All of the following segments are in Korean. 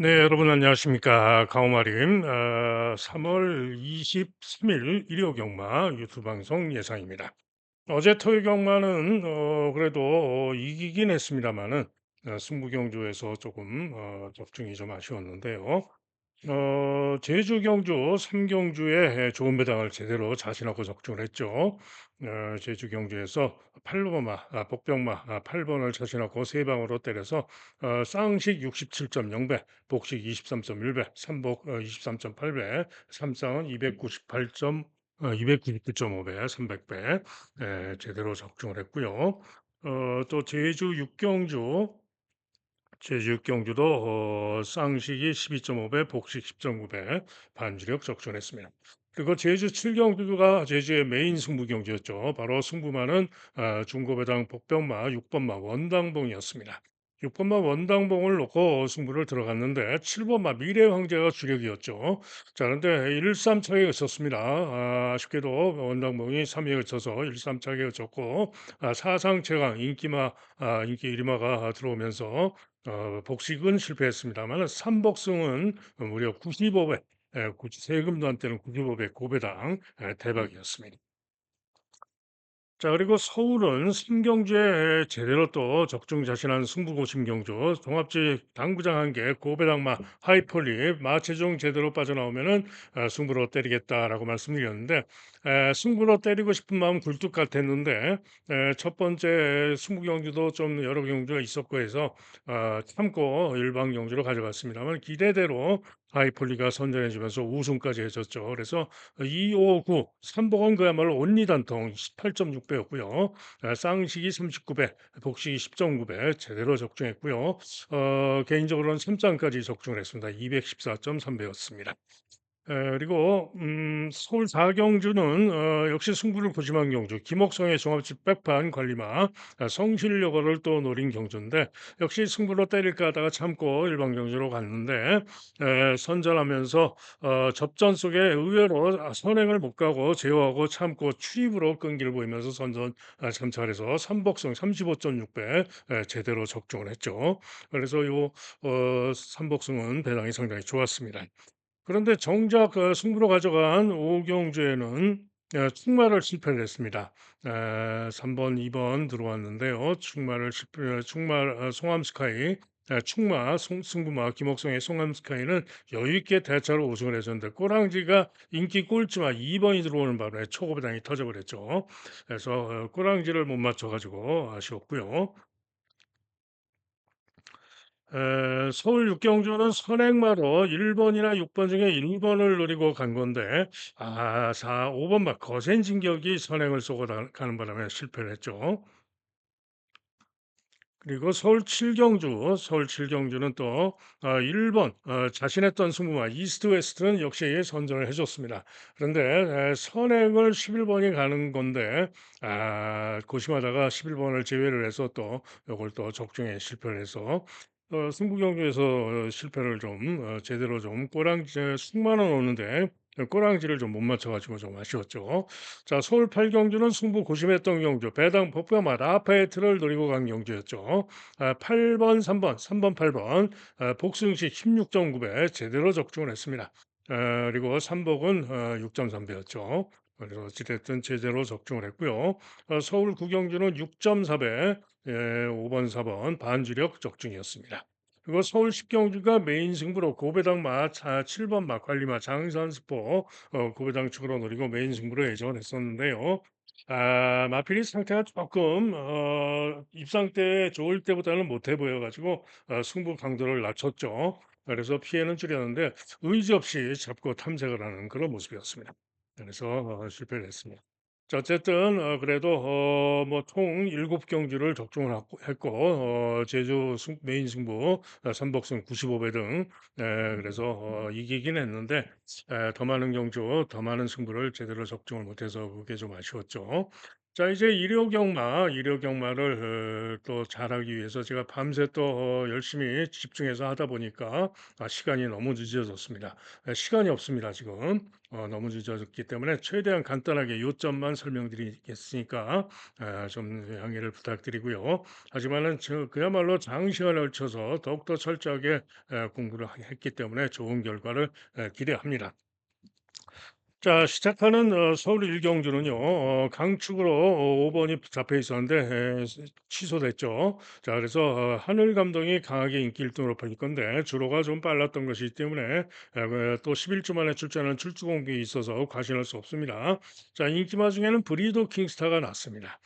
네, 여러분 안녕하십니까. 강호마림 3월 23일 일요 경마 유튜브 방송 예상입니다. 어제 토요 경마는 그래도 이기긴 했습니다만은 승부 경주에서 조금 접중이 좀 아쉬웠는데요. 제주 경주 3경주에 좋은 배당을 제대로 자신하고 적중을 했죠. 제주 경주에서 8번마, 복병마 8번을 자신하고 세방으로 때려서 쌍식 67.0배, 복식 23.1배, 삼복 23.8배, 삼쌍은 299.5배, 300배 제대로 적중을 했고요. 또 제주 경주도 쌍식이 12.5배, 복식 10.9배 반주력 적중했습니다. 그리고 제주 7경주가 제주의 메인 승부 경주였죠. 바로 승부마는 중고배당 복병마 6번마 원당봉이었습니다. 6번마 원당봉을 놓고 승부를 들어갔는데 7번마 미래황제가 주력이었죠. 자, 그런데 1-3 차게 그쳤습니다. 아쉽게도 원당봉이 3위에 그쳐서 1-3 차게 그쳤고, 사상 최강 인기 1위마가 들어오면서 복식은 실패했습니다만 삼복승은 무려 95배, 세금도 안 떼는 95배 고배당 대박이었습니다. 자, 그리고 서울은 신경주에 제대로 또 적중자신한 승부고심 경주 종합지 당구장 한 개 고배당마 하이폴립 마체종 제대로 빠져나오면은 승부로 때리겠다라고 말씀드렸는데 승부로 때리고 싶은 마음 굴뚝 같았는데 첫 번째 승부 경주도 좀 여러 경주가 있었고 해서 참고 일반 경주로 가져갔습니다만 기대대로 하이폴리가 선전해주면서 우승까지 해줬죠. 그래서 259 삼복은 그야말로 온리단통 18.6배였고요. 쌍식이 39배, 복식이 10.9배 제대로 적중했고요. 개인적으로는 삼장까지 적중을 했습니다. 214.3배였습니다. 그리고 서울 4경주는 역시 승부를 고심한 경주 김옥성의 종합집 백판 관리마 성실여고를 또 노린 경주인데 역시 승부로 때릴까 하다가 참고 일반 경주로 갔는데 선전하면서 접전 속에 의외로 선행을 못 가고 제어하고 참고 추입으로 끈기를 보이면서 선전 참찰해서 삼복성 35.6배 제대로 적중을 했죠. 그래서 요 삼복승은 배당이 상당히 좋았습니다. 그런데 정작 승부로 가져간 오경주에는 충마를 실패를 했습니다. 3번, 2번 들어왔는데요. 송암스카이, 승부마 김옥성의 송암스카이는 여유 있게 대차로 우승을 해줬는데 꼬랑지가 인기 꼴찌마 2번이 들어오는 바람에 초고배당이 터져버렸죠. 그래서 꼬랑지를 못 맞춰가지고 아쉬웠고요. 서울 육경주는 선행마로 1번이나 6번 중에 1번을 노리고 간 건데 5번 막 거센 진격이 선행을 쏘고 가는 바람에 실패를 했죠. 그리고 서울 7경주는 또 1번 자신했던 승부마 이스트 웨스트는 역시 선전을 해줬습니다. 그런데 선행을 11번이 가는 건데 고심하다가 11번을 제외를 해서 또 이걸 또 적중에 실패를 해서 승부 경주에서 실패를 좀 제대로 좀 꼬랑지 숙만은 오는데 꼬랑지를 좀 못 맞춰가지고 좀 아쉬웠죠. 자, 서울 8경주는 승부 고심했던 경주, 배당 복병마 라파에트를 노리고 간 경주였죠. 8번, 3번, 8번, 복승식 16.9배 제대로 적중을 했습니다. 그리고 삼복은 6.3배였죠. 그래서 어찌됐든 제대로 적중을 했고요. 서울 구경주는 6.4배, 5번, 4번 반주력 적중이었습니다. 그리고 서울 10경주가 메인 승부로 고배당 7번 막관리마 장산스포 고배당 측으로 노리고 메인 승부로 예정을 했었는데요. 마필이 상태가 조금 입상 때 좋을 때보다는 못해 보여가지고 승부 강도를 낮췄죠. 그래서 피해는 줄였는데 의지 없이 잡고 탐색을 하는 그런 모습이었습니다. 그래서 실패를 했습니다. 자, 어쨌든 그래도 뭐 총 7경주를 적중을 했고 제주 메인 승부 삼복승 95배 등 그래서 이기긴 했는데 더 많은 경주, 더 많은 승부를 제대로 적중을 못해서 그게 좀 아쉬웠죠. 자 이제 일요 경마를 또 잘하기 위해서 제가 밤새 또 열심히 집중해서 하다 보니까 시간이 너무 늦어졌습니다. 시간이 없습니다 지금. 너무 늦어졌기 때문에 최대한 간단하게 요점만 설명드리겠으니까 좀 양해를 부탁드리고요. 하지만은 그야말로 장시간을 걸쳐서 더욱더 철저하게 공부를 했기 때문에 좋은 결과를 기대합니다. 자 시작하는 서울 일경주는요. 강축으로 5 번이 잡혀 있었는데 취소됐죠. 자 그래서 하늘 감독이 강하게 인기 1 등으로 per릴 건데 주로가 좀 빨랐던 것이기 때문에 또 11주 만에 출전한 출주 공격이 있어서 과신할 수 없습니다. 자 인기마 중에는 브리더 킹스타가 났습니다.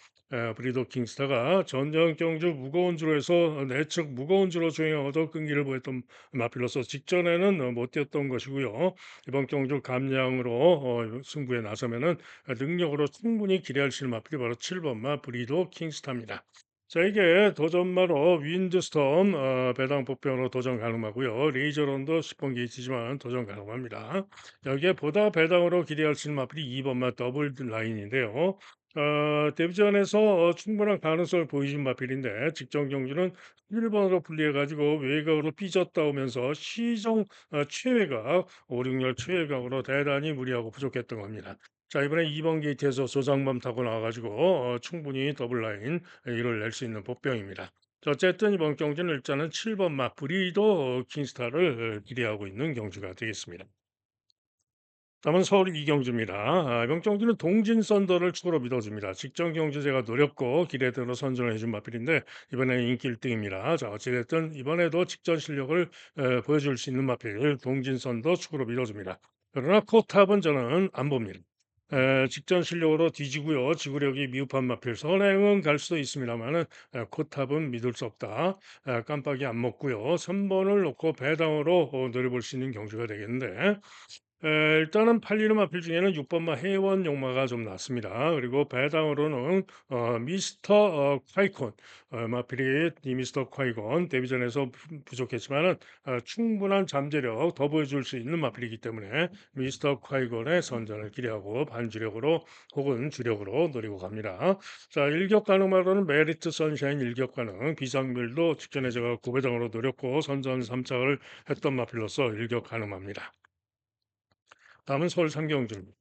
브리더 킹스타가 전장 경주 무거운 주로에서 내측 무거운 주로 주행하고도 끈기를 보였던 마필로서 직전에는 못 뛰었던 것이고요. 이번 경주 감량으로 승부에 나서면은 능력으로 충분히 기대할 수 있는 마필이 바로 7번 마 브리도 킹스타입니다. 자 이게 도전마로 윈드스톰 배당 복병으로 도전 가능하고요. 레이저론도 10번 게이트지만 도전 가능합니다. 여기에 보다 배당으로 기대할 수 있는 마필이 2번 마 더블 라인인데요. 데뷔전에서 충분한 가능성을 보여준 마필인데 직전 경주는 1번으로 분리해가지고 외곽으로 삐졌다 오면서 시정 최외곽 5-6열 최외곽으로 대단히 무리하고 부족했던 겁니다. 자 이번에 2번 게이트에서 조장범 타고 나와가지고 충분히 더블라인 이를 낼 수 있는 복병입니다. 자, 어쨌든 이번 경기는 일단은 7번 막 브리도 킹스타를 기대하고 있는 경주가 되겠습니다. 다음은 서울 이경주입니다. 이번 경주는 동진 썬더를 축으로 믿어줍니다. 직전 경주제가 노렸고 기대대로 선전을 해준 마필인데 이번에 인기 1등입니다. 자 어찌됐든 이번에도 직전 실력을 보여줄 수 있는 마필 동진 썬더 축으로 믿어줍니다. 그러나 코탑은 저는 안 봅니다. 직전 실력으로 뒤지고요. 지구력이 미흡한 마필 선행은 갈 수도 있습니다만은 코탑은 믿을 수 없다. 깜빡이 안 먹고요. 3번을 놓고 배당으로 노려볼 수 있는 경주가 되겠는데 일단은 팔리는 마필 중에는 6 번마 해원 용마가 좀 낫습니다. 그리고 배당으로는 미스터 콰이콘 마필이 이 미스터 콰이건 데뷔전에서 부족했지만은 충분한 잠재력 더 보여줄 수 있는 마필이기 때문에 미스터 콰이건의 선전을 기대하고 반주력으로 혹은 주력으로 노리고 갑니다. 자 일격 가능마로는 메리트 선샤인 일격 가능 비상밀도 직전에 제가 고배당으로 노렸고 선전 3착을 했던 마필로서 일격 가능합니다. 다음은 서울 삼경주입니다.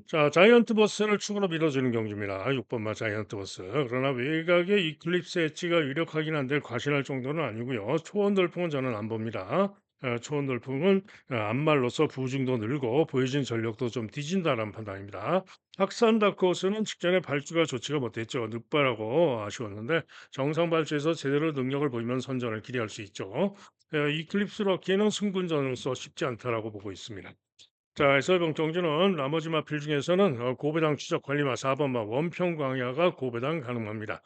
자, 자이언트 버스를 축으로 밀어주는 경주입니다. 6번마 자이언트 버스. 그러나 외곽의 이클립스 엣지가 유력하긴 한데 과신할 정도는 아니고요. 초원 돌풍은 저는 안 봅니다. 초원 돌풍은 안말로서 부중도 늘고 보여진 전력도 좀 뒤진다는 판단입니다. 학산 다크호스는 직전에 발주가 좋지가 못했죠. 늦바라고 아쉬웠는데 정상 발주에서 제대로 능력을 보이면 선전을 기대할 수 있죠. 이클립스 럭키는 승분전으로서 쉽지 않다라고 보고 있습니다. 자, 해설병 정주는 나머지 마필 중에서는 고배당 추적 관리마 4번마 원평 광야가 고배당 가능합니다.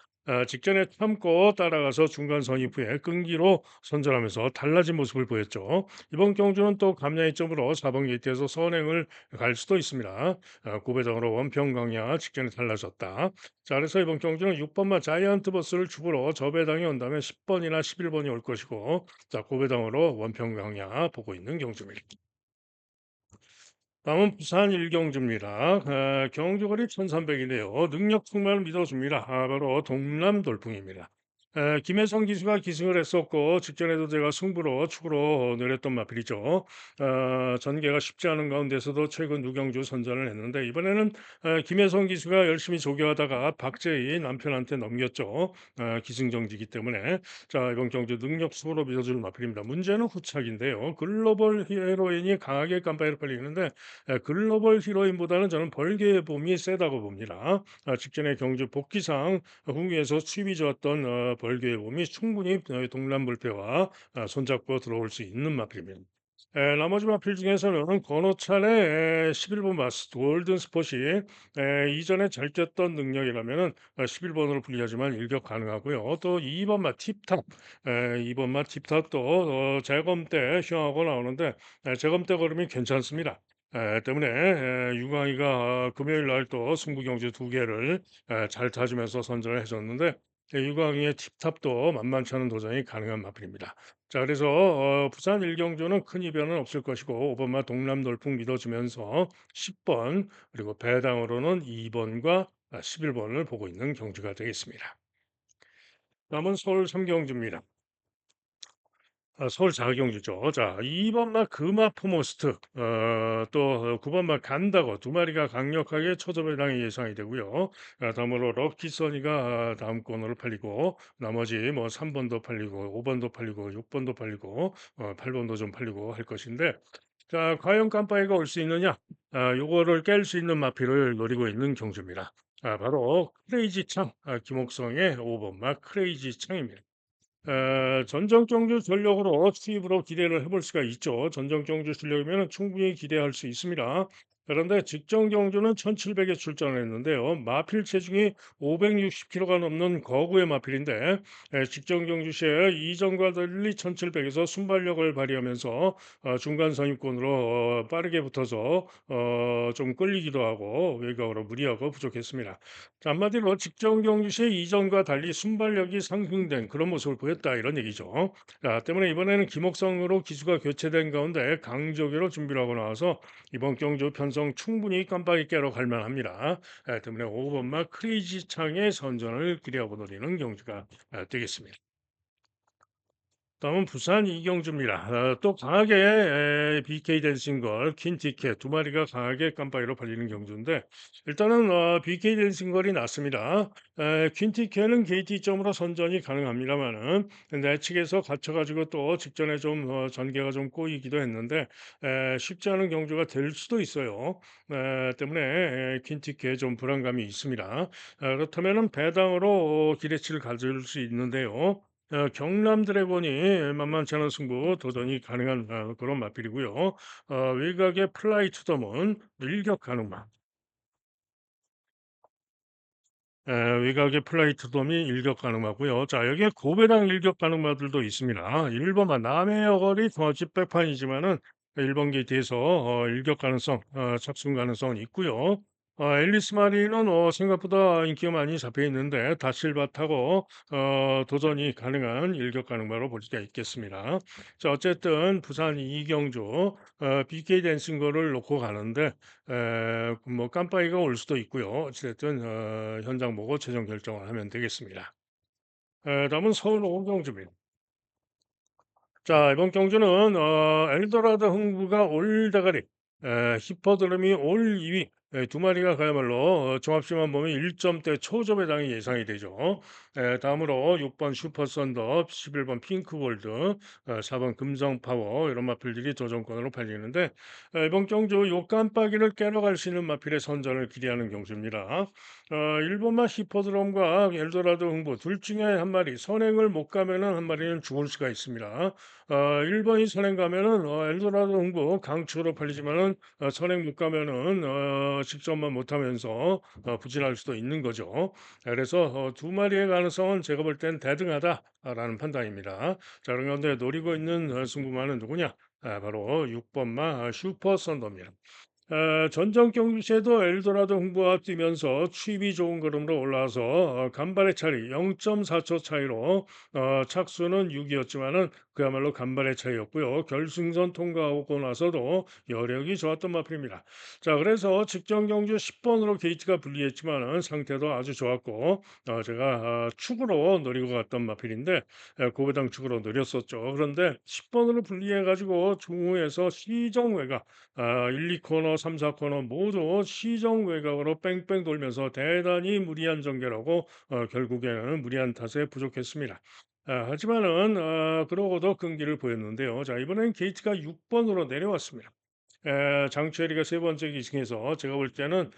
직전에 참고 따라가서 중간 선입 후에 끈기로 선전하면서 달라진 모습을 보였죠. 이번 경주는 또 감량의 점으로 4번 게이트에서 선행을 갈 수도 있습니다. 고배당으로 원평 광야 직전에 달라졌다. 자, 그래서 이번 경주는 6번마 자이언트 버스를 축으로 저배당이 온다면 10번이나 11번이 올 것이고, 자, 고배당으로 원평 광야 보고 있는 경주입니다. 다음은 부산 일경주입니다. 경주거리 1300이네요. 능력 충만을 믿어줍니다. 바로 동남 돌풍입니다. 김혜성 기수가 기승을 했었고 직전에도 제가 승부로 축으로 내렸던 마필이죠. 전개가 쉽지 않은 가운데서도 최근 누경주 선전을 했는데 이번에는 김혜성 기수가 열심히 조교하다가 박재희 남편한테 넘겼죠. 기승정지기 때문에 자 이번 경주 능력 축으로 믿어주는 마필입니다. 문제는 후착인데요. 글로벌 히로인이 강하게 깜빡이를 벌리는데 글로벌 히로인보다는 저는 벌개의 봄이 세다고 봅니다. 직전에 경주 복귀상 흥위에서 수입이 좋았던 벌개의 봄이 충분히 동남불패와 손잡고 들어올 수 있는 마필입니다. 나머지 마필 중에서는 권호찬의 11번 마스 골든 스폿이 이전에 잘 뛰었던 능력이라면은 11번으로 불리하지만 일격 가능하고요. 또 2번 마 팁탑, 2번 마 팁탑도 재검 때 휘황하고 나오는데 재검 때 걸음이 괜찮습니다. 때문에 유광희가 금요일 날 또 승부 경주 두 개를 잘 타주면서 선전을 해줬는데 유광희의 팁탑도 만만치 않은 도전이 가능한 마필입니다. 자 그래서 부산 일경주는 큰 이변은 없을 것이고 5번마 동남 돌풍 믿어주면서 10번 그리고 배당으로는 2번과 11번을 보고 있는 경주가 되겠습니다. 다음은 서울 삼경주입니다. 서울 자가경주죠. 자, 2번 막 금화포모스트, 또 9번 막 간다고 두 마리가 강력하게 초접의 예상이 되고요. 다음으로 럭키서니가 다음 권으로 팔리고 나머지 뭐 3번도 팔리고 5번도 팔리고 6번도 팔리고 8번도 좀 팔리고 할 것인데 자, 과연 깜빡이가 올 수 있느냐? 요거를 깰 수 있는 마피를 노리고 있는 경주입니다. 바로 크레이지 창, 김옥성의 5번 막 크레이지 창입니다. 전정 경주 전력으로 수입으로 기대를 해볼 수가 있죠. 전정 경주 실력이면 충분히 기대할 수 있습니다. 그런데 직전 경주는 1700에 출전을 했는데요. 마필 체중이 560kg가 넘는 거구의 마필인데 직전 경주 시에 이전과 달리 1700에서 순발력을 발휘하면서 중간 선입권으로 빠르게 붙어서 좀 끌리기도 하고 외곽으로 무리하고 부족했습니다. 자, 한마디로 직전 경기 시 이전과 달리 순발력이 상승된 그런 모습을 보였다 이런 얘기죠. 자, 때문에 이번에는 김옥성으로 기수가 교체된 가운데 강조기로 준비를 하고 나와서 이번 경주 편성 충분히 깜빡이 깨러 갈 만합니다. 때문에 5번마 크레이지 창의 선전을 기대하고 노리는 경주가 되겠습니다. 다음은 부산 이경주입니다. 또 강하게 BK 댄싱걸, 퀸티켓 두 마리가 강하게 깜빡이로 팔리는 경주인데 일단은 BK 댄싱걸이 낫습니다. 퀸티켓은 KT점으로 선전이 가능합니다만은 내측에서 갇혀가지고 또 직전에 좀 전개가 좀 꼬이기도 했는데 쉽지 않은 경주가 될 수도 있어요. 때문에 퀸티켓 좀 불안감이 있습니다. 그렇다면은 배당으로 기대치를 가질 수 있는데요. 경남 드래곤이 만만치 않은 승부 도전이 가능한 그런 마필이고요. 외곽의 플라이 투 더 문, 일격 가능마. 외곽의 플라이 투 더 문, 일격 가능마고요. 자, 여기에 고배당 일격 가능마들도 있습니다. 1번만 남해 어거리 집백판이지만은 1번 게이트에서 일격 가능성, 착순 가능성은 있고요. 앨리스 마리는 생각보다 인기가 많이 잡혀 있는데 다실밭하고 도전이 가능한 일격 가능마로 볼 수가 있겠습니다. 자, 어쨌든 부산 이경주 BK 댄싱 거를 놓고 가는데 뭐 깜빡이가 올 수도 있고요. 어쨌든 현장 보고 최종 결정을 하면 되겠습니다. 다음은 서울 오경주입니다. 자, 이번 경주는 엘도라도 흥부가 올 대가리, 히퍼드럼이 올 2위, 두 마리가 그야말로 종합심만 보면 1점대 초접의 예상이 되죠. 다음으로 6번 슈퍼 썬더, 11번 핑크골드, 4번 금성 파워 이런 마필들이 도전권으로 팔리는데 이번 경주 요 깜빡이를 깨러 갈 수 있는 마필의 선전을 기대하는 경주입니다. 1번만 히퍼드럼과 엘도라도 흥부 둘 중에 한 마리 선행을 못 가면은 한 마리는 죽을 수가 있습니다. 1번이 선행 가면은 엘도라도 홍보 강추로 팔리지만은 선행 못 가면은 직전만 못하면서 부진할 수도 있는 거죠. 그래서 두 마리의 가능성은 제가 볼 땐 대등하다라는 판단입니다. 자, 그런데 노리고 있는 승부마는 누구냐? 바로 6번마 슈퍼 썬더입니다. 전정 경기시에도 엘도라도 홍보가 뛰면서 취입이 좋은 걸음으로 올라와서 간발의 차이 0.4초 차이로 착수는 6위였지만은 그야말로 간발의 차이였고요. 결승선 통과하고 나서도 여력이 좋았던 마필입니다. 자, 그래서 직전 경주 10번으로 게이트가 불리했지만은 상태도 아주 좋았고 제가 축으로 노리고 갔던 마필인데 고배당 축으로 노렸었죠. 그런데 10번으로 분리해가지고 중후에서 시정 외곽 1, 2코너, 3, 4코너 모두 시정 외곽으로 뺑뺑 돌면서 대단히 무리한 전개라고 결국에는 무리한 탓에 부족했습니다. 하지만은 그러고도 끈기를 보였는데요. 자, 이번엔 게이트가 6번으로 내려왔습니다. 장추에리가 세 번째 기승에서 제가 볼 때는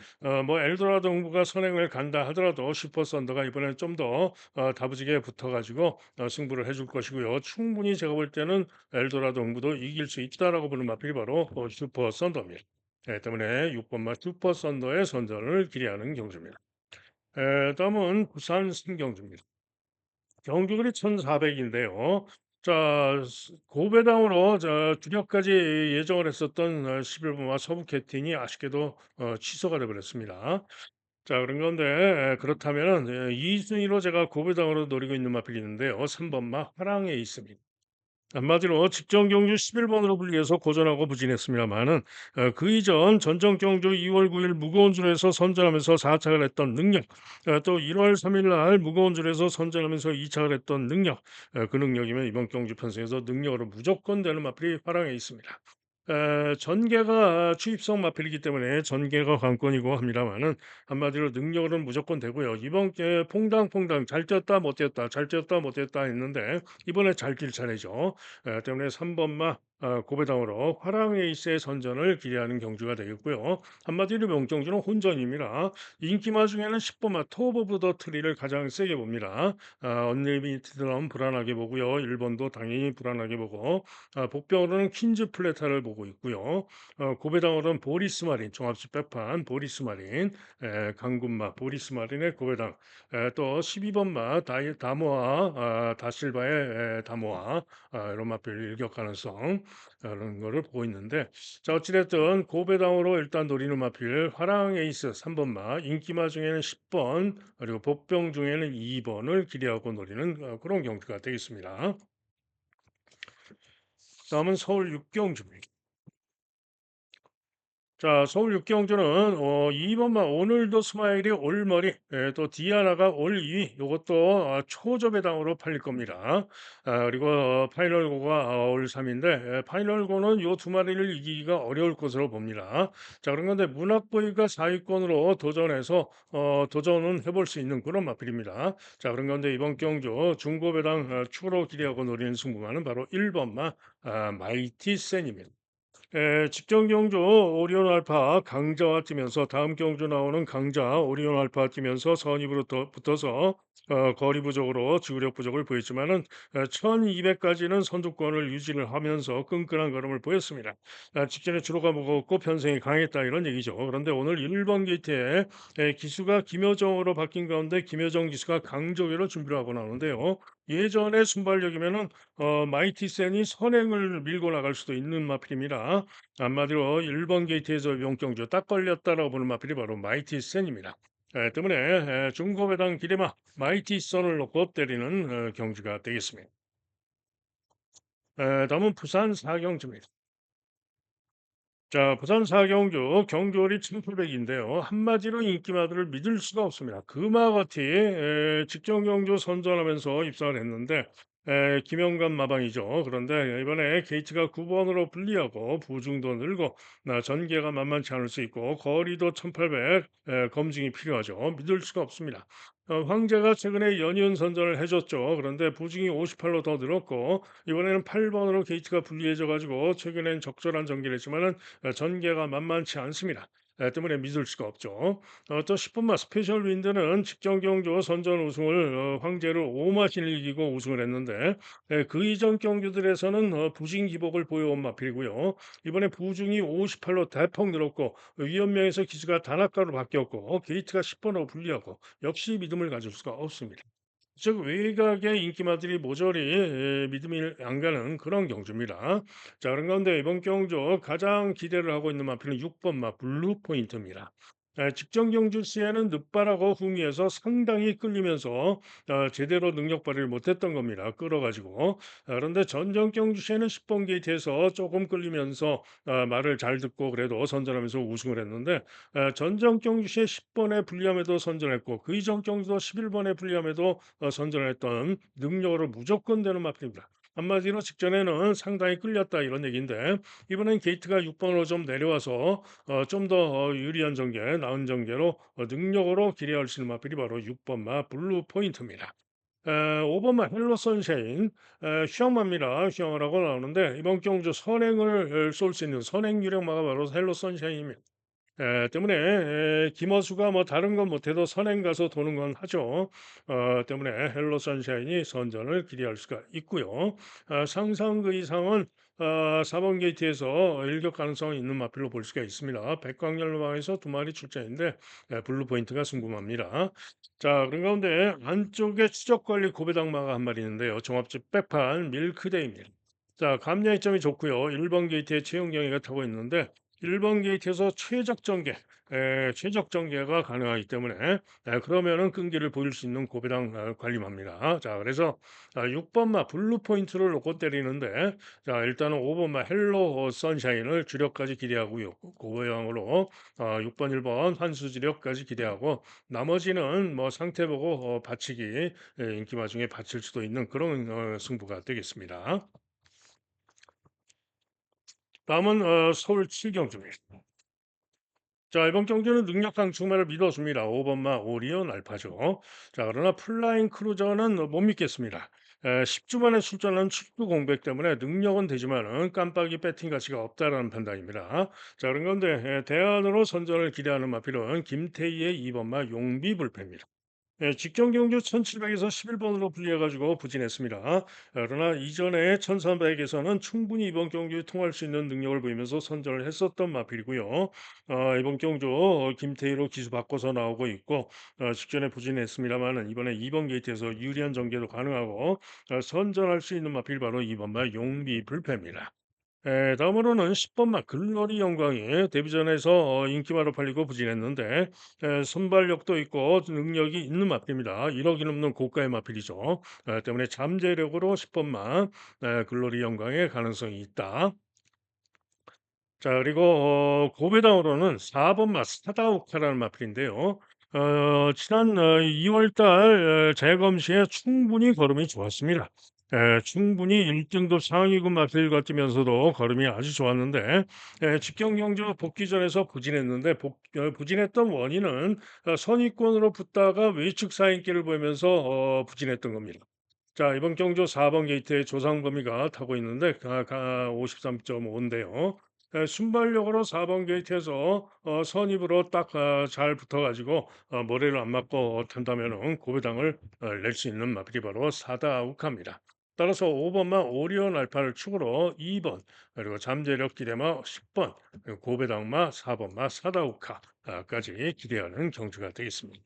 뭐 엘도라도 홍보가 선행을 간다 하더라도 슈퍼 썬더가 이번엔 좀 더 다부지게 붙어가지고 승부를 해줄 것이고요. 충분히 제가 볼 때는 엘도라도 홍보도 이길 수 있다라고 보는 마필이 바로 슈퍼 썬더입니다. 때문에 6번마 슈퍼 썬더의 선전을 기대하는 경주입니다. 다음은 부산 신경주입니다. 경주거리 1,400인데요. 자, 고배당으로 주력까지 예정을 했었던 11번와 서부 캐틴이 아쉽게도 취소가 돼 버렸습니다. 자, 그런 건데 그렇다면은 2순위로 제가 고배당으로 노리고 있는 마필이 있는데요. 3번마 화랑에 있습니다. 한마디로 직전 경주 11번으로 불리해서 고전하고 부진했습니다마는 그 이전 전정 경주 2월 9일 무거운 줄에서 선전하면서 4착을 했던 능력, 또 1월 3일 날 무거운 줄에서 선전하면서 2착을 했던 능력, 그 능력이면 이번 경주 편성에서 능력으로 무조건 되는 마필이 활항에 있습니다. 전개가 추입성 마필이기 때문에 전개가 관건이고 합니다만은 한마디로 능력으로는 무조건 되고요. 이번 게 퐁당퐁당 잘 뛰었다 못 뛰었다 잘 뛰었다 못 뛰었다 했는데 이번에 잘 뛸 차례죠. 때문에 3번마 고배당으로 화랑 에이스의 선전을 기대하는 경주가 되겠고요. 한마디로 명경주는 혼전입니다. 인기마 중에는 10번마 톱 오브 더 트리를 가장 세게 봅니다. 언리미티드는 불안하게 보고요. 1번도 당연히 불안하게 보고 복병으로는 퀸즈 플래타를 보고 있고요. 고배당으로는 보리스 마린 종합식 백판 보리스 마린 강군마 보리스 마린의 고배당 또 12번마 다모아 다실바의 다모아 이런 마필 일격 가능성 이런 거를 보고 있는데 자 어찌됐든 고배당으로 일단 노리는 마필 화랑 에이스 3번마 인기마 중에는 10번 그리고 복병 중에는 2번을 기대하고 노리는 그런 경주가 되겠습니다. 다음은 서울 육경주입니다. 자, 서울 육경주는 2번만 오늘도 스마일이 올머리, 또 디아나가 올 2위, 요것도 초저배당으로 팔릴 겁니다. 그리고 파이널고가 올 3인데, 파이널고는 요 두 마리를 이기기가 어려울 것으로 봅니다. 자, 그런 건데 문학보이가 4위권으로 도전해서 도전은 해볼 수 있는 그런 마필입니다. 자, 그런 건데 이번 경주 중고배당 추가로 기대하고 노리는 승부만은 바로 1번마 마이티 센입니다. 직전 경주 오리온 알파 강자와 뛰면서 다음 경주 나오는 강자 오리온 알파 뛰면서 선입으로 붙어서 거리 부족으로 지구력 부족을 보였지만은 1200까지는 선두권을 유지를 하면서 끈끈한 걸음을 보였습니다. 직전에 주로가 무겁고 편성이 강했다 이런 얘기죠. 그런데 오늘 1번 게이트에 기수가 김여정으로 바뀐 가운데 김여정 기수가 강조위로 준비를 하고 나오는데요. 예전의 순발력이면은 마이티 센이 선행을 밀고 나갈 수도 있는 마필입니다. 한마디로 1번 게이트에서 용경주 딱 걸렸다라고 보는 마필이 바로 마이티 센입니다. 때문에 중고배당 기대마 마이티 선을 놓고 때리는 경주가 되겠습니다. 다음은 부산 사경주입니다. 자, 부산 사경주 경주월이 1800인데요. 한마디로 인기마들을 믿을 수가 없습니다. 금화같이 직전 경주 선전하면서 입상을 했는데 김영관 마방이죠. 그런데 이번에 게이트가 9번으로 불리하고 부중도 늘고 전개가 만만치 않을 수 있고 거리도 1800 검증이 필요하죠. 믿을 수가 없습니다. 황제가 최근에 연이은 선전을 해줬죠. 그런데 부중이 58로 더 늘었고 이번에는 8번으로 게이트가 불리해져 가지고 최근엔 적절한 전개를 했지만은 전개가 만만치 않습니다. 때문에 믿을 수가 없죠. 또 10분마 스페셜 윈드는 직전 경주 선전 우승을 황제를 5마신을 이기고 우승을 했는데 그 이전 경주들에서는 부진 기복을 보여온 마필이고요. 이번에 부중이 58로 대폭 늘었고 위험명에서 기수가 단학가로 바뀌었고 게이트가 10번으로 불리하고 역시 믿음을 가질 수가 없습니다. 즉 외곽의 인기마들이 모조리 믿음이 안 가는 그런 경주입니다. 자 그런 가운데 이번 경주 가장 기대를 하고 있는 마필은 6번 마 블루 포인트입니다. 직전 경주 시에는 늦바라고 후미에서 상당히 끌리면서 제대로 능력 발휘를 못했던 겁니다. 끌어가지고 그런데 전정 경주 시에는 10번 게이트에서 조금 끌리면서 말을 잘 듣고 그래도 선전하면서 우승을 했는데 전정 경주 시에 10번에 불리함에도 선전했고 그 이전 경주도 11번에 불리함에도 선전했던 능력으로 무조건 되는 마필입니다. 한마디로 직전에는 상당히 끌렸다 이런 얘기인데 이번엔 게이트가 6번으로 좀 내려와서 좀 더 유리한 전개, 나은 전개로 능력으로 기대할 수 있는 마필이 바로 6번마 블루 포인트입니다. 5번마 헬로 선샤인 휘황마입니다. 휘황을 하고 나오는데 이번 경주 선행을 쏠 수 있는 선행 유령마가 바로 헬로 선샤인입니다. 때문에 김어수가 뭐 다른 건 못해도 선행 가서 도는 건 하죠. 때문에 헬로 선샤인이 선전을 기대할 수가 있고요. 상상 그 이상은 4번 게이트에서 일격 가능성이 있는 마필로 볼 수가 있습니다. 백광열로망에서 두 마리 출전인데 블루 포인트가 궁금합니다. 자, 그런 가운데 안쪽에 추적 관리 고배당마가 한 마리 있는데요. 종합집 백판 밀크데이입니다. 자, 감량이점이 좋고요. 1번 게이트에 최은경이가 타고 있는데 1번 게이트에서 최적 전개가 가능하기 때문에 그러면은 끈기를 보일 수 있는 고배당 관리마입니다. 자, 그래서 6번 마 블루 포인트를 놓고 때리는데 자, 일단은 5번 마 헬로 선샤인을 주력까지 기대하고요. 고배당으로 6번, 1번 환수 주력까지 기대하고 나머지는 뭐 상태 보고 받치기 인기마 중에 받칠 수도 있는 그런 승부가 되겠습니다. 다음은 서울 칠경주입니다. 자, 이번 경기는 능력상 충만을 믿어줍니다. 5번마 오리온 알파죠. 자, 그러나 플라잉 크루저는 못 믿겠습니다. 10주 만에 출전한 축구 공백 때문에 능력은 되지만은 깜빡이 배팅 가치가 없다라는 판단입니다. 자, 그런 건데 대안으로 선전을 기대하는 마필은 김태희의 2번마 용비 불패입니다. 직전 경주 1700에서 11번으로 불리해가지고 부진했습니다. 그러나 이전에 1300에서는 충분히 이번 경주에 통할 수 있는 능력을 보이면서 선전을 했었던 마필이고요. 이번 경주 김태희로 기수 바꿔서 나오고 있고 직전에 부진했습니다만 이번에 2번 게이트에서 유리한 전개도 가능하고 선전할 수 있는 마필 바로 2번마 용비 불패입니다. 다음으로는 10번마 글로리 영광이 데뷔전에서 인기마로 팔리고 부진했는데 순발력도 있고 능력이 있는 마필입니다. 1억이 넘는 고가의 마필이죠. 때문에 잠재력으로 10번마 글로리 영광의 가능성이 있다. 자, 그리고 고배당으로는 4번 마스타다오카라는 마필인데요. 지난 2월 달 재검 시에 충분히 걸음이 좋았습니다. 충분히 1등급 상위군 마필 같으면서도 걸음이 아주 좋았는데 직경 경주 복귀전에서 부진했는데 부진했던 원인은 선입권으로 붙다가 외측 사인기를 보이면서 부진했던 겁니다. 자, 이번 경주 4번 게이트에 조상범위가 타고 있는데 53.5인데요. 순발력으로 4번 게이트에서 선입으로 딱 잘 붙어가지고 머리를 안 맞고 탄다면은 고배당을 낼 수 있는 마필이 바로 사다우카입니다. 따라서 5번만 오리온 알파를 축으로 2번 그리고 잠재력 기대마 10번 그리고 고배당마 4번마 사다우카까지 기대하는 경주가 되겠습니다.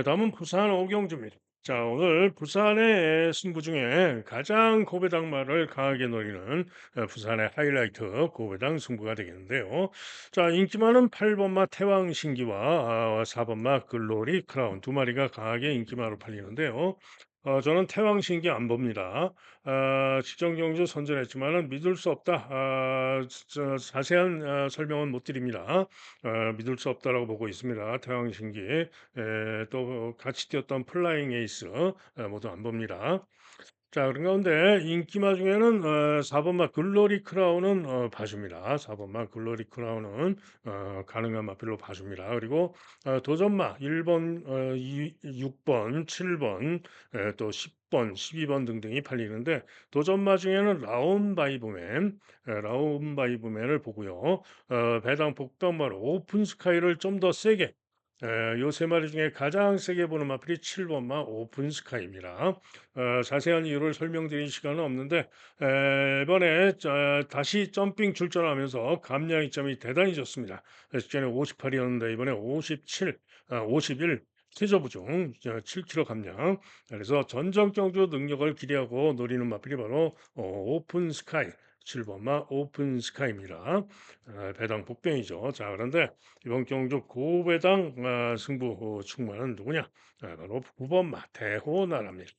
다음은 부산 오경주입니다. 자, 오늘 부산의 승부 중에 가장 고배당마를 강하게 노리는 부산의 하이라이트 고배당 승부가 되겠는데요. 자, 인기 많은 8번마 태왕신기와 4번마 글로리 크라운 두 마리가 강하게 인기마로 팔리는데요. 저는 태왕신기 안 봅니다. 직전 경주 선전했지만은 믿을 수 없다. 자세한 설명은 못 드립니다. 믿을 수 없다라고 보고 있습니다. 태왕신기. 또 같이 뛰었던 플라잉 에이스 모두 안 봅니다. 자, 그런 가운데 인기마 중에는 4번마 글로리 크라운은 봐줍니다. 4번마 글로리 크라운은 가능한 마필로 봐줍니다. 그리고 도전마 1번, 6번, 7번, 또 10번, 12번 등등이 팔리는데 도전마 중에는 라운바이브맨을 보고요. 배당 복덩마로 오픈 스카이를 좀 더 세게 요 세 마리 중에 가장 세게 보는 마필이 7번마 오픈 스카이입니다. 자세한 이유를 설명드릴 시간은 없는데 이번에 다시 점핑 출전하면서 감량 이점이 대단히 좋습니다. 직전에 58이었는데 이번에 57, 51 최저부 중 7kg 감량. 그래서 전정 경주 능력을 기대하고 노리는 마필이 바로 오픈 스카이. 7번마 오픈 스카이입니다. 배당 복병이죠. 자, 그런데 이번 경주 고배당 승부 충만은 누구냐? 바로 9번마 대호나라입니다.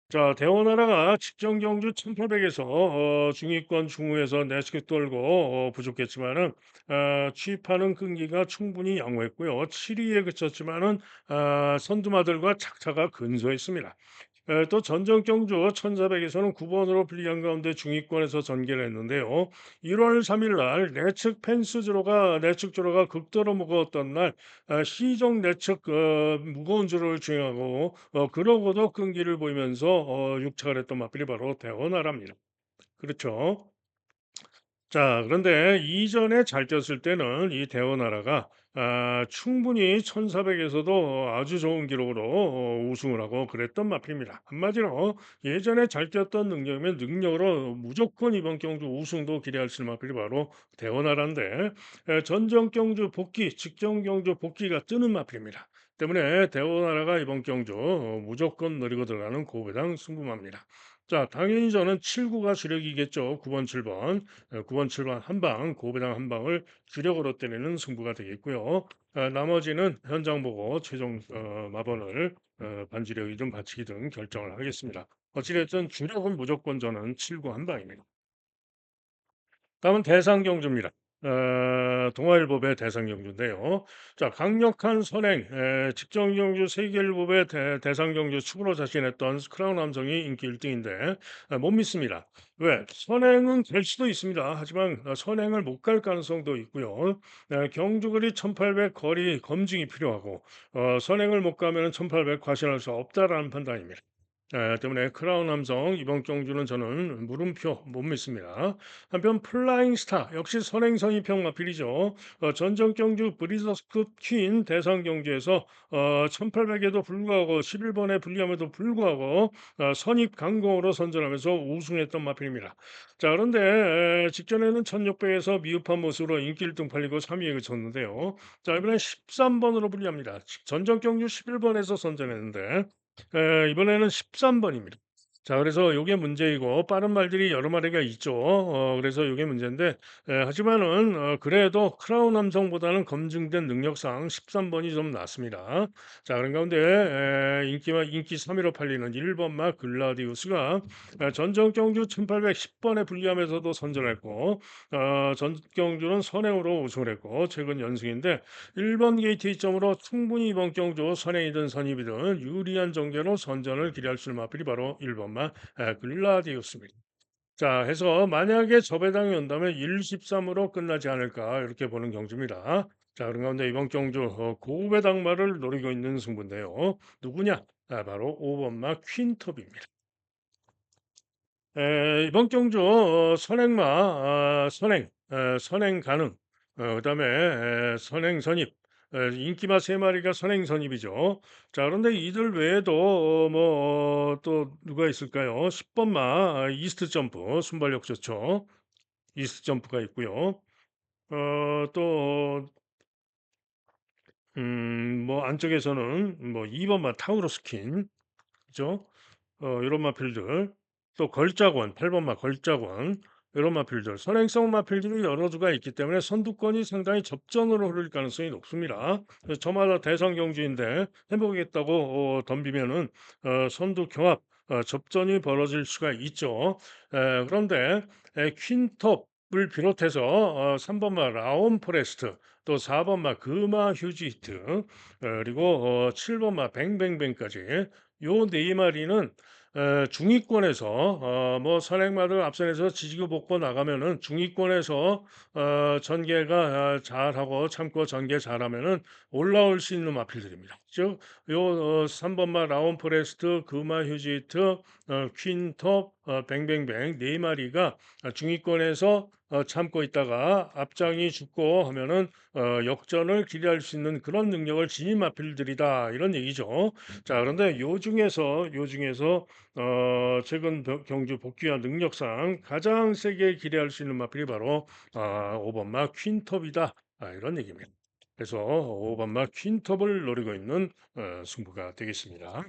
자, 대원하나가 직전 경주 1800에서 중위권 중후에서 내치게 떨고 부족했지만은 취입하는 끈기가 충분히 양호했고요. 7위에 그쳤지만은 선두마들과 착차가 근소했습니다. 또 전정 경주 1400에서는 9번으로 불리한 가운데 중위권에서 전개를 했는데요. 1월 3일 날 내측 주로가 극도로 무거웠던 날 시종 내측 무거운 주로를 주행하고 그러고도 끈기를 보이면서 육착을 했던 마필이 바로 대원하랍니다. 그렇죠. 자, 그런데 이전에 잘 뛰었을 때는 이 대원하라가 충분히 1400에서도 아주 좋은 기록으로 우승을 하고 그랬던 마필입니다. 한마디로 예전에 잘 뛰었던 능력이면 능력으로 무조건 이번 경주 우승도 기대할 수 있는 마필이 바로 대원하라인데 전정 경주 복귀, 직전 경주 복귀가 뜨는 마필입니다. 때문에 대원하라가 이번 경주 무조건 노리고 들어가는 고배당 승부마입니다. 자, 당연히 저는 7구가 주력이겠죠. 9번, 7번. 9번, 7번 한 방, 고배당 한 방을 주력으로 때리는 승부가 되겠고요. 나머지는 현장 보고 최종 마번을 반주력이든 받치기든 결정을 하겠습니다. 어찌됐든 주력은 무조건 저는 7구 한 방입니다. 다음은 대상경주입니다. 동아일보배 대상경주인데요. 자, 강력한 선행, 직전경주 세계일보배 대상경주 축으로 자신했던 크라운 함성이 인기 1등인데 못 믿습니다. 왜? 선행은 될 수도 있습니다. 하지만 선행을 못 갈 가능성도 있고요. 경주거리 1800 거리 검증이 필요하고 선행을 못 가면 1800 과신할 수 없다라는 판단입니다. 때문에 크라운 함성 이번 경주는 저는 물음표 못 믿습니다. 한편 플라잉 스타 역시 선행선입형 마필이죠. 전전 경주 브리저스급 퀸 대상 경주에서 1800에도 불구하고 11번에 불리함에도 불구하고 선입 강공으로 선전하면서 우승했던 마필입니다. 자, 그런데 직전에는 1600에서 미흡한 모습으로 인기 1등 팔리고 3위에 그쳤는데요. 자, 이번에 13번으로 불리합니다. 전전 경주 11번에서 선전했는데 이번에는 13 번입니다. 자, 그래서 요게 문제이고 빠른 말들이 여러 마리가 있죠. 그래서 요게 문제인데 하지만은 그래도 크라운 함성보다는 검증된 능력상 13 번이 좀 낫습니다. 자, 그런 가운데 인기 3 위로 팔리는 1번 마 글라디우스가 전적 경주 1810 번에 불리하면서도 선전했고 전적 경주는 선행으로 우승을 했고 최근 연승인데 1번 게이트 이점으로 충분히 이번 경주 선행이든 선입이든 유리한 전개로 선전을 기대할 수 있는 마필이 바로 1번마 글라디우스입니다. 자, 해서 만약에 저배당이 온다면 1-13으로 끝나지 않을까 이렇게 보는 경주입니다. 자, 그런 가운데 이번 경주 고배당마를 노리고 있는 승부인데요. 누구냐? 바로 5번마 퀸톱입니다. 이번 경주 선행마 선행 선행 가능 그다음에 선행 선입 인기마 세 마리가 선행 선입이죠. 자, 그런데 이들 외에도 또 누가 있을까요? 10 번마 이스트 점프 순발력 좋죠. 이스트 점프가 있고요. 또 안쪽에서는 2 번마 타우로스킨 그죠? 요런 마필들 또 걸작원 8 번마 걸작원 요런 마필들 선행성 마필들이 여러 주가 있기 때문에 선두권이 상당히 접전으로 흐를 가능성이 높습니다. 그래서 저마다 대선 경주인데 해 보겠다고 덤비면은 선두 경합 접전이 벌어질 수가 있죠. 그런데 퀸톱을 비롯해서 3 번마 라온 포레스트 또 4 번마 금화 휴지 히트 그리고 7 번마 뱅뱅뱅까지 요 네 마리는 중위권에서 선행마들 앞선에서 지지고 볶고 나가면은 중위권에서 전개가 잘하고 참고 전개 잘하면은 올라올 수 있는 마필들입니다. 즉 요 3 번마 라온 포레스트, 금화 휴지트, 퀸톱, 뱅뱅뱅 네 마리가 중위권에서 참고 있다가 앞장이 죽고 하면은 역전을 기대할 수 있는 그런 능력을 지닌 마필들이다 이런 얘기죠. 자, 그런데 요 중에서 최근 경주 복귀한 능력상 가장 세게 기대할 수 있는 마필이 바로 5번마 퀸톱이다. 이런 얘기입니다. 그래서 5번마 퀸톱을 노리고 있는 승부가 되겠습니다.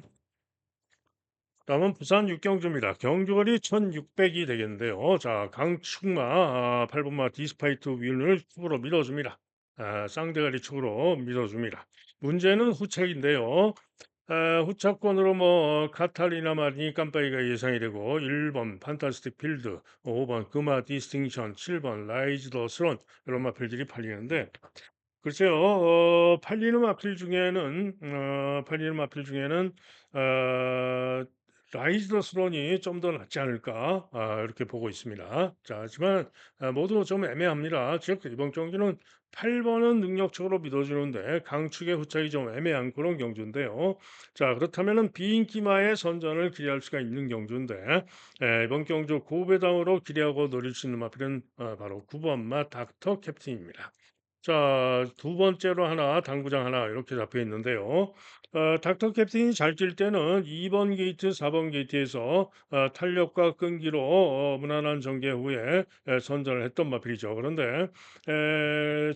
다음은 부산 육경주입니다. 경주거리 1600이 되겠는데요. 자, 강축마 8번마 디스파이트 윈을 축으로 밀어줍니다. 쌍대가리 축으로 밀어줍니다. 문제는 후책인데요. 후차권으로 카탈리나 마리니 깜빡이가 예상이 되고 1번 판타스틱 필드, 5번 금화 디스팅션, 7번 라이즈 더 스론 이런 마필들이 팔리는데 글쎄요. 팔리는 마필 중에는 어 라이즈 더 스론이 좀 더 낫지 않을까 이렇게 보고 있습니다. 자, 하지만 모두 좀 애매합니다. 즉 이번 경기는 8 번은 능력적으로 믿어주는데 강축의 후착이 좀 애매한 그런 경주인데요. 자, 그렇다면은 비인기마의 선전을 기대할 수가 있는 경주인데 이번 경주 고배당으로 기대하고 노릴 수 있는 마필은 바로 9 번마 닥터 캡틴입니다. 자, 두 번째로 하나, 당구장 하나 이렇게 잡혀 있는데요. 닥터 캡틴이 잘 뛸 때는 2번 게이트, 4번 게이트에서 탄력과 끈기로 무난한 전개 후에 선전을 했던 마필이죠. 그런데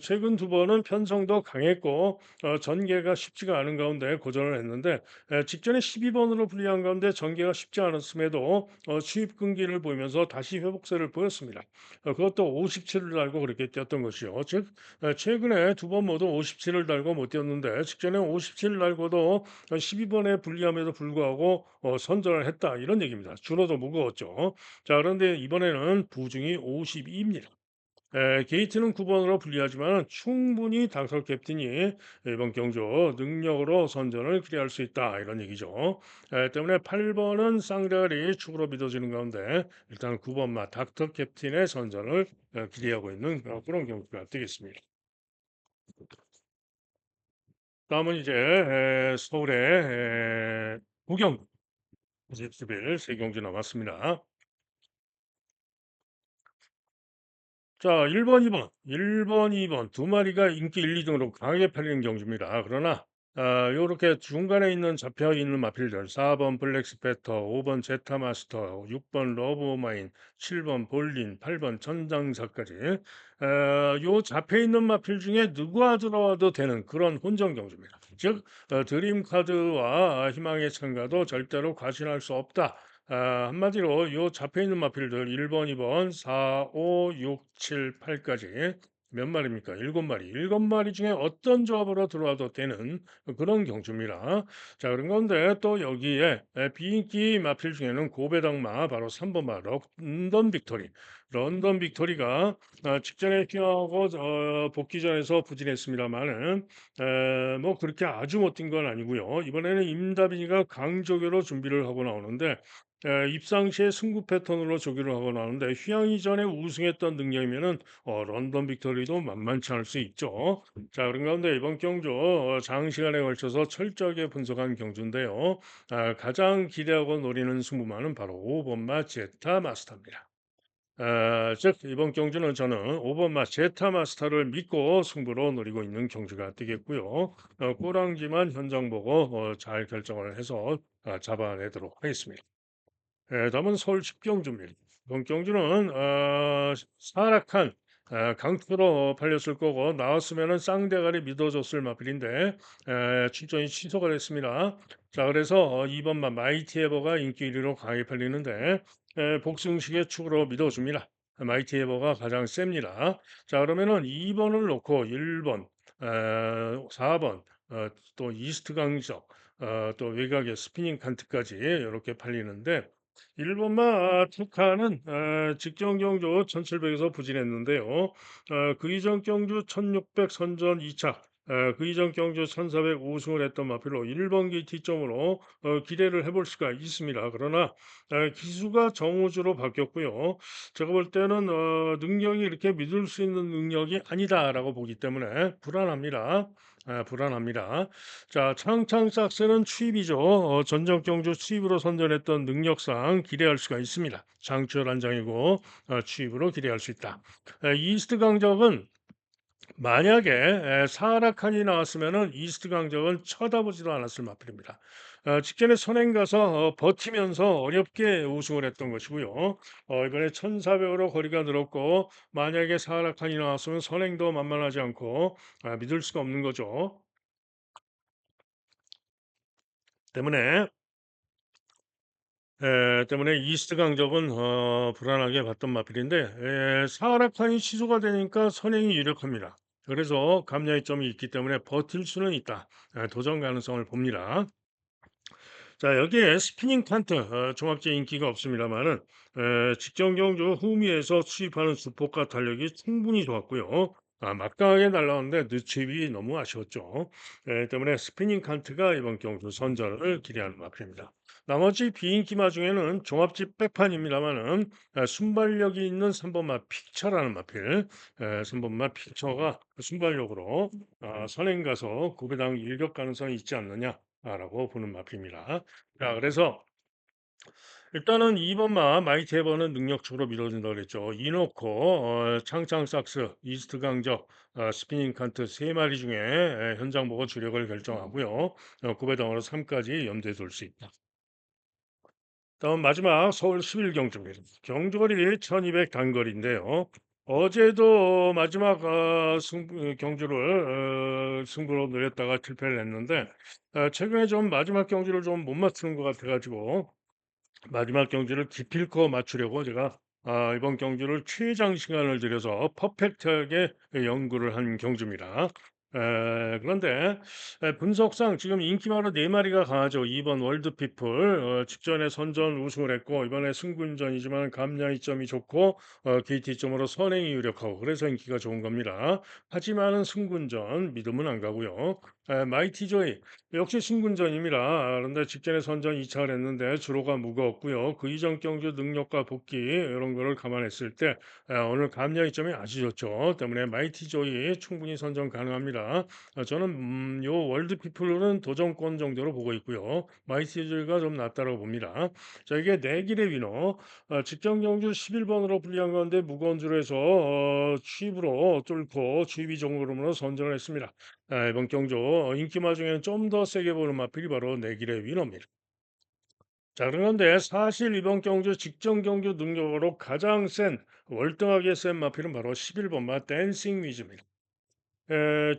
최근 두 번은 편성도 강했고 전개가 쉽지가 않은 가운데 고전을 했는데 직전에 12번으로 불리한 가운데 전개가 쉽지 않았음에도 수입 끈기를 보이면서 다시 회복세를 보였습니다. 그것도 57을 달고 그렇게 뛰었던 것이요. 즉 최근에 두 번 모두 57을 달고 못 뛰었는데 직전에 57을 달고도 12번에 불리함에도 불구하고 선전을 했다 이런 얘기입니다. 줄어도 무거웠죠. 자 그런데 이번에는 부중이 52입니다. 게이트는 9번으로 불리하지만 충분히 당솔 캡틴이 이번 경주 능력으로 선전을 기대할 수 있다 이런 얘기죠. 때문에 8번은 쌍대가리 축으로 믿어지는 가운데 일단 9번마 닥터 캡틴의 선전을 기대하고 있는 그런 경주가 되겠습니다. 다음은 이제 서울의 구경 20일 세 경주 남았습니다. 자, 1번, 2번 두 마리가 인기 1, 2등으로 강하게 팔리는 경주입니다. 그러나 요렇게 중간에 있는 잡혀 있는 마필들 4번 블랙스페터, 5번 제타마스터, 6번 러브마인, 7번 볼린, 8번 천장사까지 요 잡혀 있는 마필 중에 누가 들어와도 되는 그런 혼전 경주입니다. 즉 드림카드와 희망의 참가도 절대로 과신할 수 없다. 한마디로 요 잡혀 있는 마필들 1번, 2번, 4, 5, 6, 7, 8까지 몇 마리입니까? 7마리. 7마리 중에 어떤 조합으로 들어와도 되는 그런 경주입니다. 자, 그런 건데 또 여기에 비인기 마필 중에는 고배당마 바로 3번마 런던 빅토리. 런던 빅토리가 직전에 뛰어하고 복귀전에서 부진했습니다만은 뭐 그렇게 아주 못 뛴 건 아니고요. 이번에는 임다빈이가 강조교로 준비를 하고 나오는데 입상시에 승부 패턴으로 조기를 하고 나오는데 휴양이 전에 우승했던 능력이면은 런던 빅토리도 만만치 않을 수 있죠. 자, 그런 가운데 이번 경주 장시간에 걸쳐서 철저하게 분석한 경주인데요. 가장 기대하고 노리는 승부만은 바로 5번마 제타 마스터입니다. 즉 이번 경주는 저는 5번마 제타 마스터를 믿고 승부로 노리고 있는 경주가 되겠고요. 꼬랑지만 현장 보고 잘 결정을 해서 잡아내도록 하겠습니다. 다음은 서울 십경주입니다. 이번 경주는 사락한 강투로 팔렸을 거고 나왔으면은 쌍대가리 믿어줬을 마필인데 출전이 취소가 됐습니다. 자 그래서 2번만 마이티 에버가 인기 1위로 강하게 팔리는데 복승식의 축으로 믿어줍니다. 마이티 에버가 가장 셉니다. 자 그러면은 2번을 놓고 1번, 4번, 또 이스트 강적, 또 외곽의 스피닝 칸트까지 이렇게 팔리는데 일본만 축하는 직전 경주 1700에서 부진했는데요. 그 이전 경주 1600 선전 2차, 그 이전 경주 1400 우승을 했던 마필로 1번 게이트점으로 기대를 해볼 수가 있습니다. 그러나 기수가 정우주로 바뀌었고요. 제가 볼 때는 능력이 이렇게 믿을 수 있는 능력이 아니다라고 보기 때문에 불안합니다. 불안합니다. 자, 창창삭스는 추입이죠. 전적 경주 추입으로 선전했던 능력상 기대할 수가 있습니다. 장추열 한장이고 추입으로 기대할 수 있다. 이스트 강적은 만약에 사라칸이 나왔으면은 이스트 강적은 쳐다보지도 않았을 마필입니다. 직전에 선행 가서 버티면서 어렵게 우승을 했던 것이고요. 이번에 1400으로 거리가 늘었고 만약에 사라칸이 나왔으면 선행도 만만하지 않고 믿을 수가 없는 거죠. 때문에 때문에 이스트 강적은 불안하게 봤던 마필인데 사라칸이 취소가 되니까 선행이 유력합니다. 그래서 감량점이 있기 때문에 버틸 수는 있다. 도전 가능성을 봅니다. 자, 여기에 스피닝 칸트 종합제 인기가 없습니다만은 직전 경주 후미에서 수입하는 수폭과 탄력이 충분히 좋았고요. 막강하게 날라왔는데 늦추입이 너무 아쉬웠죠. 때문에 스피닝 칸트가 이번 경주 선전을 기대하는 마필입니다. 나머지 비인기마 중에는 종합집 백판입니다만은 순발력이 있는 3번마 픽처라는 마필, 3번마 픽처가 순발력으로 선행 가서 구배당 일격 가능성이 있지 않느냐. 라고 보는 마필입니다. 자, 그래서 일단은 2 번마 마이티 에버는 능력적으로 밀어준다 그랬죠. 이노코, 창창 삭스, 이스트 강적, 스피닝 칸트 3 마리 중에 현장 보고 주력을 결정하고요. 구배당으로 3 까지 염두에 둘 수 있다. 다음 마지막 서울 11 경주입니다. 경주거리 1200 단거리인데요. 어제도 마지막 경주를 승부로 늘렸다가 실패를 했는데 최근에 좀 마지막 경주를 좀 못 맞추는 것 같아 가지고 마지막 경주를 기필코 맞추려고 제가 이번 경주를 최장 시간을 들여서 퍼펙트하게 연구를 한 경주입니다. 그런데 분석상 지금 인기마로 4마리가 강하죠. 2번 월드피플 직전에 선전 우승을 했고 이번에 승군전이지만 감량이점이 좋고 KT점으로 선행이 유력하고 그래서 인기가 좋은 겁니다. 하지만은 승군전 믿음은 안 가고요. 마이티조이 역시 승군전입니다. 그런데 직전에 선전 2차를 했는데 주로가 무거웠고요. 그 이전 경주 능력과 복귀 이런 거를 감안했을 때 오늘 감량이점이 아주 좋죠. 때문에 마이티 조이 충분히 선전 가능합니다. 저는 요 월드 피플은 도전권 정도로 보고 있고요. 마이티 조이가 좀 낫다고 봅니다. 자, 이게 내길의 위너 직전 경주 11번으로 불리한 건데 무거운 줄에서 취입으로 뚫고 취입이 정도로 선전을 했습니다. 이번 경주 인기마 중에는 좀 더 세게 보는 마필이 바로 내길의 위너입니다. 자, 그런데 사실 이번 경주 직전 경주 능력으로 가장 센 월등하게 센 마필은 바로 11번 마 댄싱 위즈입니다.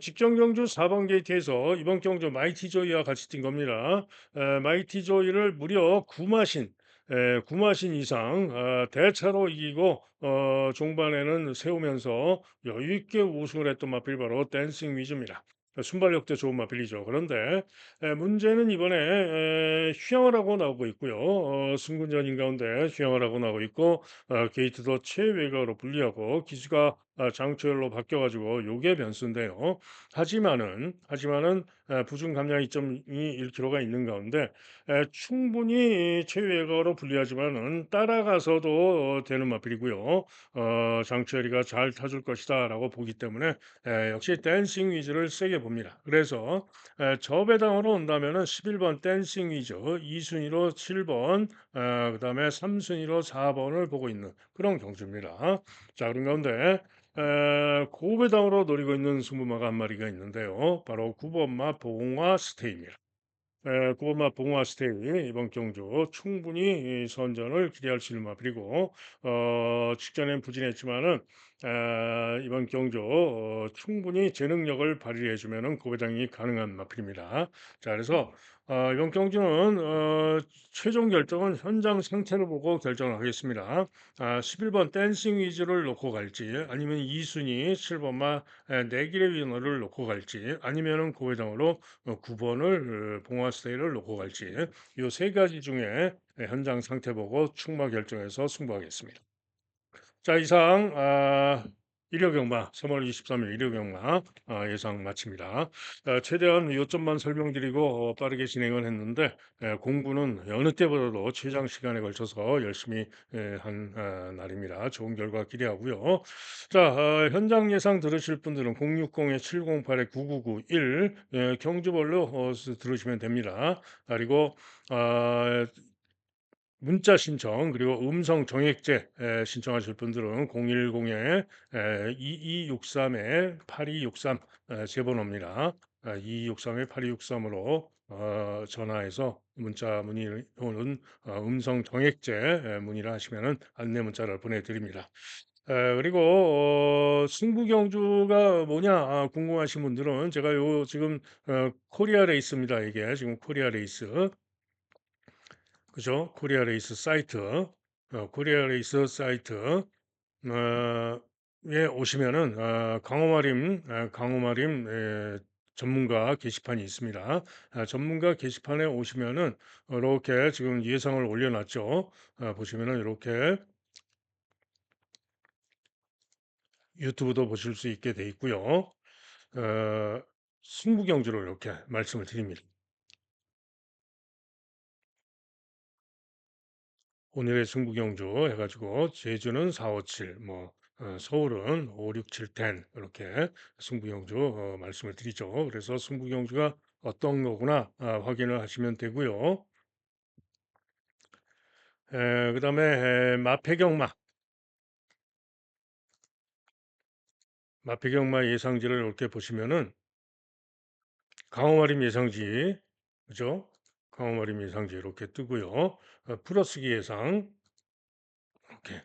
직전 경주 4번 게이트에서 이번 경주 마이티 조이와 같이 뛴 겁니다. 마이티 조이를 무려 9마신 이상 대차로 이기고 종반에는 세우면서 여유 있게 우승을 했던 마필이 바로 댄싱 위즈입니다. 순발력도 좋은 마필이죠. 그런데 문제는 이번에 휘황을 하고 나오고 있고요. 승군전인 가운데 휘황을 하고 나오고 있고 게이트도 최외곽으로 분리하고 기수가 장초열로 바뀌어가지고 요게 변수인데요. 하지만은 부중 감량 2.1kg가 있는 가운데 충분히 최외곽으로 분리하지만은 따라가서도 되는 마필이고요. 장초열이가 잘 타줄 것이다라고 보기 때문에 역시 댄싱 위즈를 세게 봅니다. 그래서 저배당으로 온다면은 11번 댄싱 위즈, 2순위로 7번, 그다음에 3순위로 4번을 보고 있는 그런 경주입니다. 자, 그런 가운데 고배당으로 노리고 있는 승부마가 한 마리가 있는데요. 바로 9번마 봉화 스테이입니다. 고구마 봉화 스테이 이번 경주 충분히 이 선전을 기대할 수 있는 마필이고 직전엔 부진했지만은 이번 경주 충분히 제 능력을 발휘해 주면은 고배당이 가능한 마필입니다. 자, 그래서 이번 경주는 최종 결정은 현장 상태를 보고 결정을 하겠습니다. 11번 댄싱 위즈를 놓고 갈지 아니면 2순위 7번마 내길의 위너를 놓고 갈지 아니면은 고배당으로 9번을 봉화 스테이를 놓고 갈지 이 세 가지 중에 현장 상태 보고 충마 결정해서 승부하겠습니다. 자, 이상 일요경마 3월 23일 일요경마 예상 마칩니다. 최대한 요점만 설명드리고 빠르게 진행을 했는데 공부는 여느 때보다도 최장 시간에 걸쳐서 열심히 한 날입니다. 좋은 결과 기대하고요. 자, 현장 예상 들으실 분들은 060-708-9991 경주별로 들으시면 됩니다. 그리고 아, 문자 신청 그리고 음성 정액제 신청하실 분들은 010-2263에 8263 제 번호입니다. 2263에 8263으로 전화해서 문자 문의 또는 음성 정액제 문의를 하시면은 안내 문자를 보내드립니다. 그리고 승부 경주가 뭐냐 궁금하신 분들은 제가 요 지금 코리아 레이스입니다. 이게 지금 코리아 레이스. 그죠? 코리아 레이스 사이트 에 오시면은 강호마림 전문가 게시판이 있습니다. 전문가 게시판에 오시면은 이렇게 지금 예상을 올려놨죠. 보시면은 이렇게 유튜브도 보실 수 있게 돼 있고요. 어, 승부 경주를 이렇게 말씀을 드립니다. 오늘의 승부경주 해가지고 제주는 4, 5, 7, 뭐 서울은 5, 6, 7, 10 이렇게 승부경주 말씀을 드리죠. 그래서 승부경주가 어떤 거구나 확인을 하시면 되고요. 그다음에 마패경마, 마패경마 예상지를 이렇게 보시면은 강호마림 예상지, 그죠? 강호마림 예상지 이렇게 뜨고요. 풀어쓰기 예상 이렇게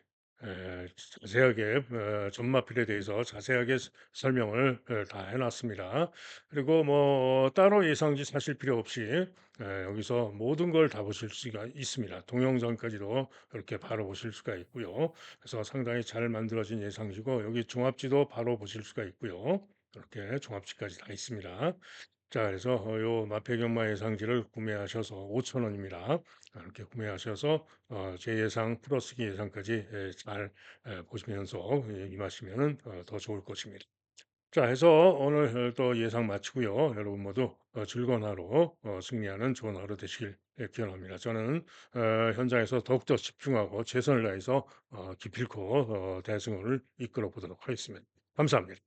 자세하게 전마필에 대해서 자세하게 설명을 다 해놨습니다. 그리고 뭐 따로 예상지 사실 필요 없이 여기서 모든 걸 다 보실 수가 있습니다. 동영상까지도 이렇게 바로 보실 수가 있고요. 그래서 상당히 잘 만들어진 예상지고 여기 종합지도 바로 보실 수가 있고요. 이렇게 종합지까지 다 있습니다. 자, 그래서 요 마패경마 예상지를 구매하셔서 5,000원입니다. 이렇게 구매하셔서 제 예상 플러스기 예상까지 잘 보시면서 임하시면 더 좋을 것입니다. 자, 해서 오늘 또 예상 마치고요. 여러분 모두 즐거운 하루, 승리하는 좋은 하루 되시길 기원합니다. 저는 현장에서 더욱더 집중하고 최선을 다해서 기필코 대승을 이끌어 보도록 하겠습니다. 감사합니다.